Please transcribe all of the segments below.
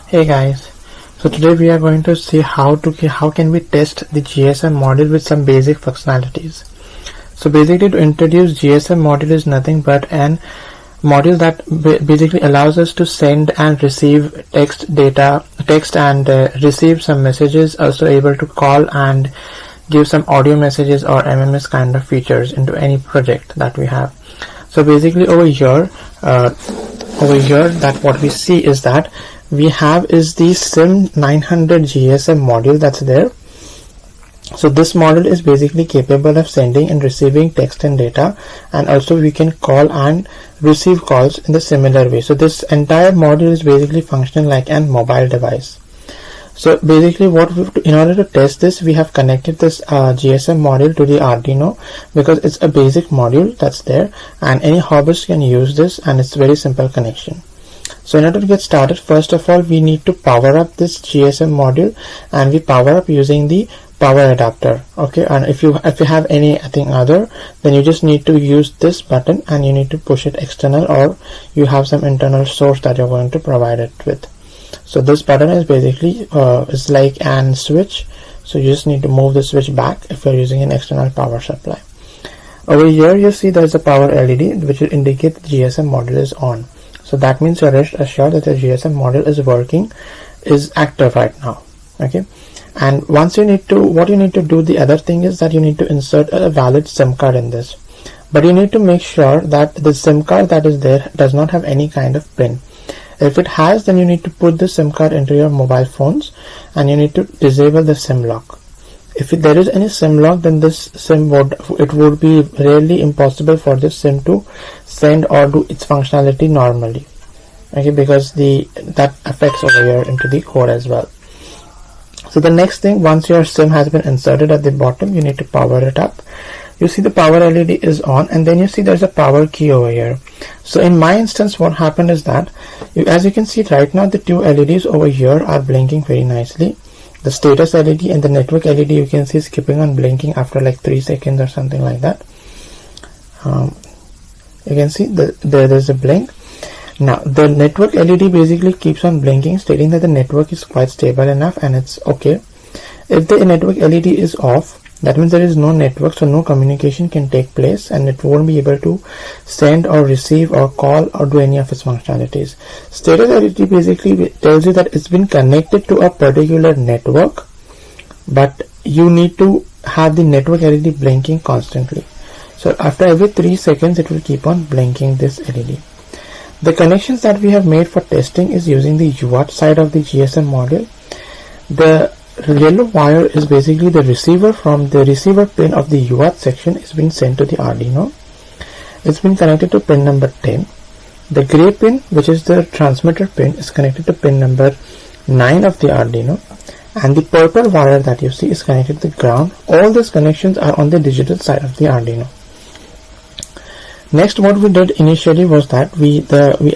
Hey guys, so today we are going to see how can we test the GSM module with some basic functionalities. So basically, to introduce GSM module is nothing but an module that basically allows us to send and receive text and receive some messages, also able to call and give some audio messages or MMS kind of features into any project that we have. So basically over here that what we see is that we have is the SIM900 GSM module that's there. So this module is basically capable of sending and receiving text and data, and also we can call and receive calls in the similar way. So this entire module is basically functioning like an mobile device. So basically in order to test this, we have connected this GSM module to the Arduino because it's a basic module that's there and any hobbyist can use this, and it's very simple connection. So in order to get started, first of all we need to power up this GSM module, and we power up using the power adapter. Okay, and if you have anything other, then you just need to use this button and you need to push it external, or you have some internal source that you're going to provide it with. So this button is basically is like an switch, so you just need to move the switch back if you're using an external power supply. Over here you see there's a power LED which will indicate the GSM module is on. So that means you're rest assured that the GSM module is working, is active right now. Okay, and once what you need to do, the other thing is that you need to insert a valid SIM card in this, but you need to make sure that the SIM card that is there does not have any kind of pin. If it has, then you need to put the SIM card into your mobile phones and you need to disable the SIM lock. If there is any SIM lock, then it would be really impossible for this SIM to send or do its functionality normally. Okay, because that affects over here into the code as well. So the next thing, once your SIM has been inserted at the bottom, you need to power it up. You see the power LED is on, and then you see there's a power key over here. So in my instance, what happened is that as you can see right now, the two LEDs over here are blinking very nicely. The status LED and the network LED you can see skipping on blinking after like 3 seconds or something like that. You can see there's a blink. Now the network LED basically keeps on blinking, stating that the network is quite stable enough and it's okay. If the network LED is off, that means there is no network, so no communication can take place and it won't be able to send or receive or call or do any of its functionalities. Status LED basically tells you that it's been connected to a particular network, but you need to have the network LED blinking constantly. So after every 3 seconds it will keep on blinking this LED. The connections that we have made for testing is using the UART side of the GSM module. The yellow wire is basically the receiver. From the receiver pin of the UART section is being sent to the Arduino. It's been connected to pin number 10. The gray pin, which is the transmitter pin, is connected to pin number 9 of the Arduino, and the purple wire that you see is connected to the ground. All these connections are on the digital side of the Arduino. Next, what we did initially was that we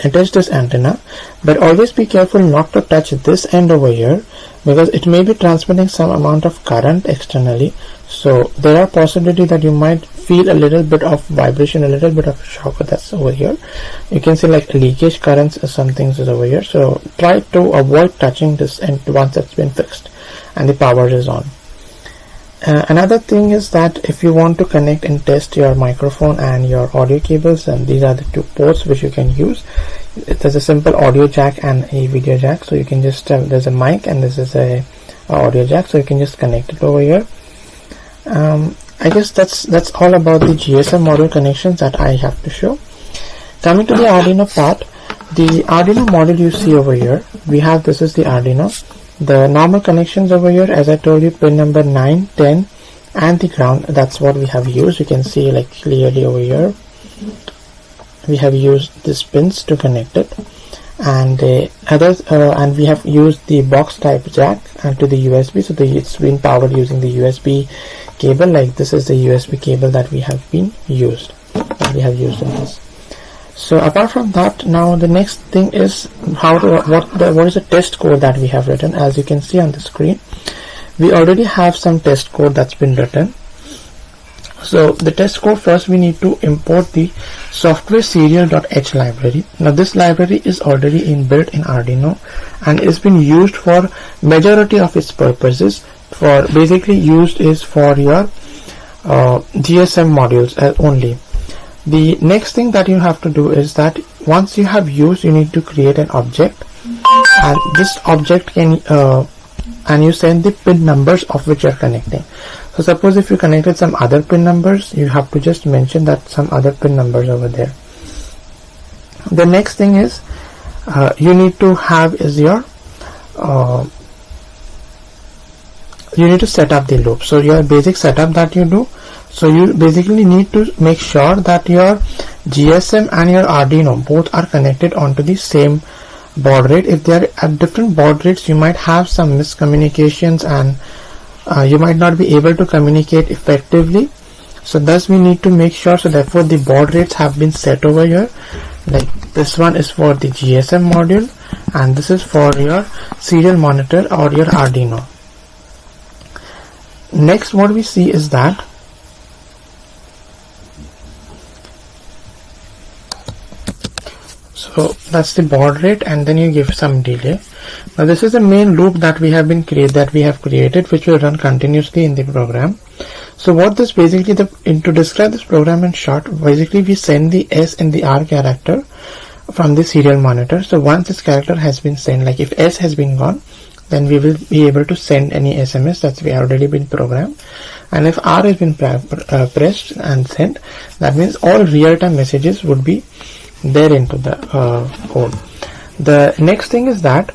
attached this antenna, but always be careful not to touch this end over here because it may be transmitting some amount of current externally. So there are possibility that you might feel a little bit of vibration, a little bit of shock that's over here. You can see like leakage currents or some things is over here. So try to avoid touching this end once it's been fixed and the power is on. Another thing is that if you want to connect and test your microphone and your audio cables, and these are the two ports which you can use. There's a simple audio jack and a video jack, so you can just there's a mic and this is a audio jack, so you can just connect it over here. I guess that's all about the GSM module connections that I have to show. Coming to the Arduino part, the Arduino module you see over here, this is the Arduino. The normal connections over here, as I told you, pin number 9, 10 and the ground, that's what we have used. You can see like clearly over here we have used these pins to connect it, and and we have used the box type jack and to the USB, so it's been powered using the USB cable. Like this is the USB cable that we have used in this. So apart from that, now the next thing is what is the test code that we have written. As you can see on the screen, we already have some test code that's been written. So the test code, first we need to import the software serial.h library. Now this library is already inbuilt in Arduino and it's been used for majority of its purposes. For basically used is for your GSM modules only. The next thing that you have to do is that once you have used, you need to create an object, and this object can and you send the pin numbers of which you are connecting. So suppose if you connected some other pin numbers, you have to just mention that some other pin numbers over there. The next thing is you need to have is your you need to set up the loop. So your basic setup that you do, so you basically need to make sure that your GSM and your Arduino both are connected onto the same baud rate. If they are at different baud rates, you might have some miscommunications and you might not be able to communicate effectively. So thus we need to make sure, so therefore the baud rates have been set over here. Like this one is for the GSM module and this is for your serial monitor or your Arduino. Next what we see is that so that's the baud rate, and then you give some delay. Now this is the main loop that we have created, which will run continuously in the program. So what this basically, to describe this program in short, basically we send the S and the R character from the serial monitor. So once this character has been sent, like if S has been gone, then we will be able to send any SMS that's already been programmed, and if R has been pressed and sent, that means all real-time messages would be there into the code. The next thing is that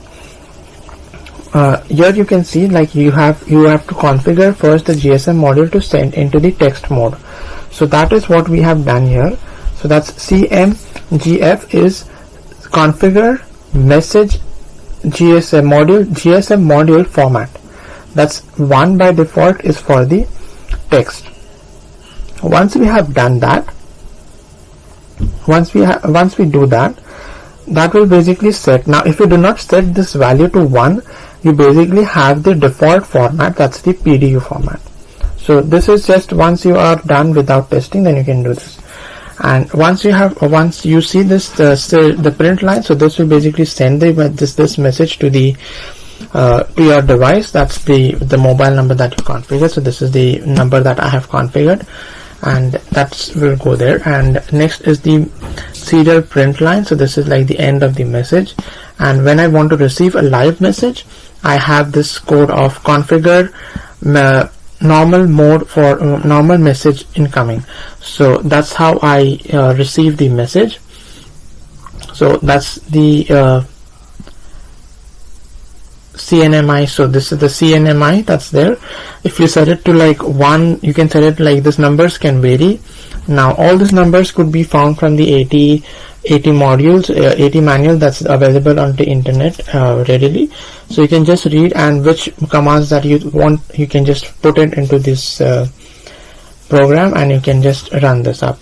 here you can see, like you have to configure first the GSM module to send into the text mode. So that is what we have done here. So that's CMGF is configure message GSM module format. That's 1 by default is for the text. Once we have done that, once we do that, that will basically set. Now if you do not set this value to 1, you basically have the default format, that's the PDU format. So this is just once you are done without testing, then you can do this. And once you see this the print line, so this will basically send this message to the to your device. That's the mobile number that you configure. So this is the number that I have configured, and that will go there. And next is the serial print line. So this is like the end of the message, and when I want to receive a live message, I have this code of configure normal mode for normal message incoming. So that's how I receive the message. So that's the CNMI. So this is the CNMI that's there. If you set it to like 1, you can set it like this. Numbers can vary. Now all these numbers could be found from the 80 modules, 80 manual that's available on the internet readily. So you can just read, and which commands that you want, you can just put it into this program and you can just run this up.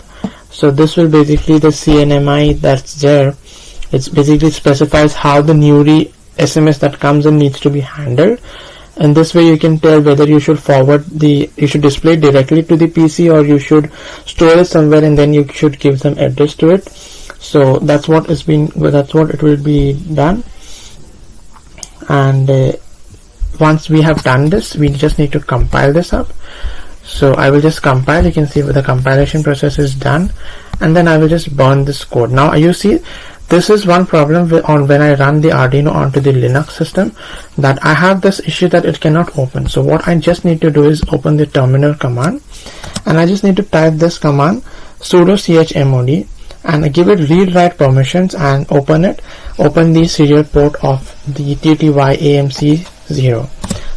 So this will basically the CNMI that's there. It basically specifies how the newly SMS that comes in needs to be handled, and this way you can tell whether you should you should display it directly to the PC, or you should store it somewhere and then you should give some address to it. So that's what it will be done. And once we have done this, we just need to compile this up. So I will just compile. You can see the compilation process is done, and then I will just burn this code. Now you see, this is one problem when I run the Arduino onto the Linux system, that I have this issue that it cannot open. So what I just need to do is open the terminal command, and I just need to type this command sudo chmod, and I give it read write permissions and open the serial port of the TTY AMC0.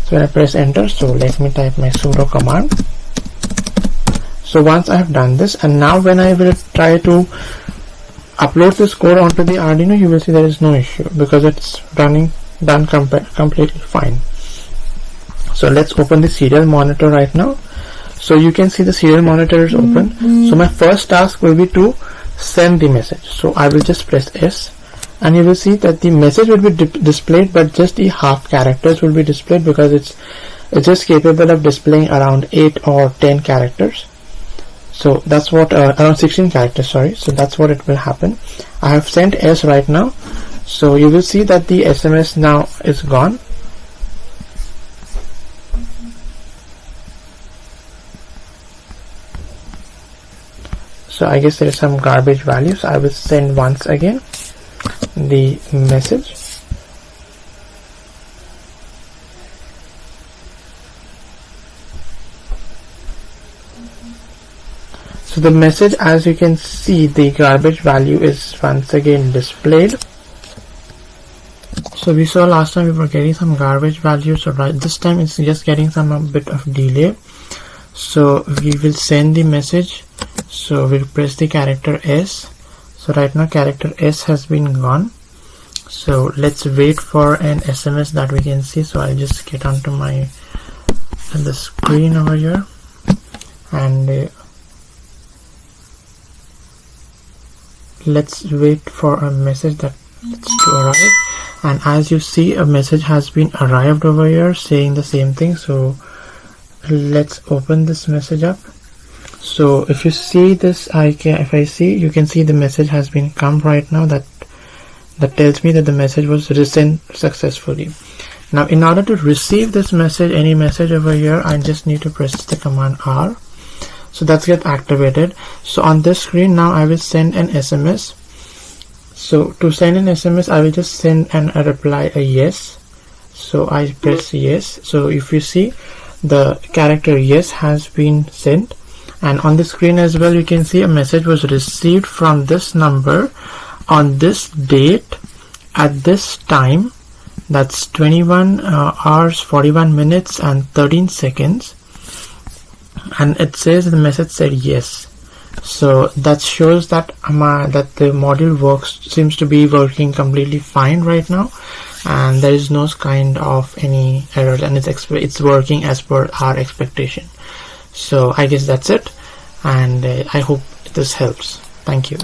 So when I press enter, so let me type my sudo command. So once I have done this, and now when I will try to upload this code onto the Arduino, you will see there is no issue because it's done completely fine. So let's open the serial monitor right now. So you can see the serial monitor is open. So my first task will be to send the message. So I will just press S, and you will see that the message will be displayed, but just the half characters will be displayed because it's just capable of displaying around 8 or 10 characters. So that's what around 16 characters, sorry. So that's what it will happen. I have sent S right now, so you will see that the SMS now is gone. So I guess there is some garbage values. I will send once again the message. So the message, as you can see, the garbage value is once again displayed. So we saw last time we were getting some garbage value, so right this time it's just getting some a bit of delay. So we will send the message. So we'll press the character S. So right now character S has been gone. So let's wait for an SMS that we can see. So I'll just get onto my the screen over here, and let's wait for a message that to arrive. And as you see, a message has been arrived over here saying the same thing. So let's open this message up. So if you see this, you can see the message has been come right now. That tells me that the message was sent successfully. Now in order to receive this message, any message over here, I just need to press the command R. So that's get activated. So on this screen now I will send an SMS. So to send an SMS, I will just send a reply a yes. So I press yes. So if you see, the character yes has been sent, and on the screen as well you can see a message was received from this number on this date at this time. That's 21 hours 41 minutes and 13 seconds, and it says the message said yes. So that shows that that the module seems to be working completely fine right now, and there is no kind of any errors, and it's working as per our expectation. So I guess that's it, and I hope this helps. Thank you.